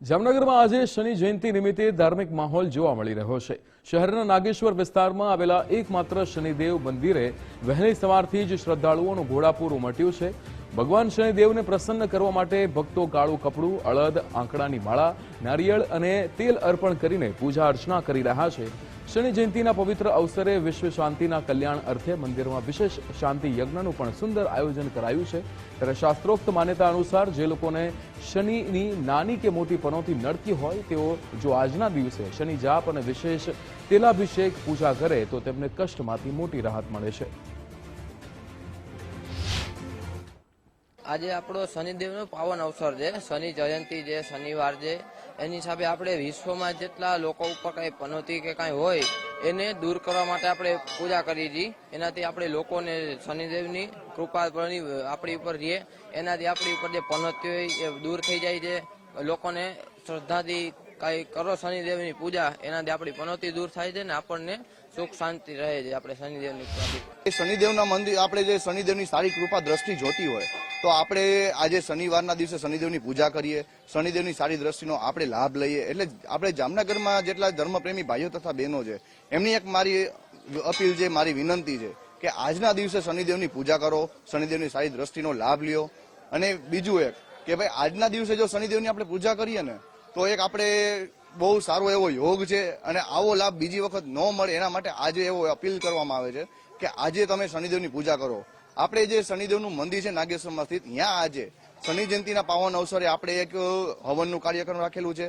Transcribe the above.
જામનગરમાં આજે શનિ જયંતિ નિમિત્તે ધાર્મિક માહોલ જોવા મળી રહ્યો છે। શહેરના નાગેશ્વર વિસ્તારમાં આવેલા એકમાત્ર શનિદેવ મંદિરે વહેલી સવારથી જ શ્રદ્ધાળુઓનું ઘોડાપૂર ઉમટ્યું છે। ભગવાન શનિદેવને પ્રસન્ન કરવા માટે ભક્તો કાળું કપડું, અળદ, આંકડાની માળા, નારિયેળ અને તેલ અર્પણ કરીને પૂજા અર્ચના કરી રહ્યા છે। શનિ જયંતિના પવિત્ર અવસરે વિશ્વ શાંતિના કલ્યાણ અર્થે મંદિરમાં વિશેષ શાંતિ યજ્ઞનું પણ સુંદર આયોજન કરાયું છે। ત્યારે શાસ્ત્રોક્ત માન્યતા અનુસાર જે લોકોને શનિની નાની કે મોટી પનોતી નડતી હોય તેઓ જો આજના દિવસે શનિ જાપ અને વિશેષ તેલાભિષેક પૂજા કરે તો તેમને કષ્ટમાંથી મોટી રાહત મળે છે। આજે આપણો શનિદેવનો પાવન અવસર છે। શનિ જયંતિ છે, શનિવાર છે, એની હિસાબે આપણે વિશ્વમાં જેટલા લોકો ઉપર કઈ પનોતી કે કઈ હોય એને દૂર કરવા માટે આપણે પૂજા કરી છીએ। એનાથી આપણે લોકોને શનિદેવની કૃપા આપણી ઉપર રહે, એનાથી આપણી ઉપર જે પનોતી હોય એ દૂર થઈ જાય છે। લોકોને શ્રદ્ધાથી કઈ કરો શનિદેવની પૂજા, એનાથી આપણી પનોતી દૂર થાય છે ને આપણને સુખ શાંતિ રહે છે। આપણે શનિદેવની શનિદેવના મંદિર આપણે જે શનિદેવની સારી કૃપા દ્રષ્ટિ જોતી હોય તો આપણે આજે શનિવારના દિવસે શનિદેવની પૂજા કરીએ, શનિદેવની સારી દ્રષ્ટિનો આપણે લાભ લઈએ। એટલે આપણે જામનગરમાં જેટલા ધર્મપ્રેમી ભાઈઓ તથા બહેનો છે એમની એક મારી અપીલ છે, મારી વિનંતી છે કે આજના દિવસે શનિદેવની પૂજા કરો, શનિદેવની સારી દ્રષ્ટિનો લાભ લ્યો। અને બીજું એક કે ભાઈ આજના દિવસે જો શનિદેવની આપણે પૂજા કરીએ ને તો એક આપણે બહુ સારો એવો યોગ છે અને આવો લાભ બીજી વખત ન મળે એના માટે આજે એવો અપીલ કરવામાં આવે છે કે આજે તમે શનિદેવની પૂજા કરો। આપણે જે શનિદેવનું મંદિર છે નાગેશ્વરમાં સ્થિત, ત્યાં આજે શનિ જયંતિના પાવન અવસરે આપણે એક હવનનું કાર્યક્રમ રાખેલું છે।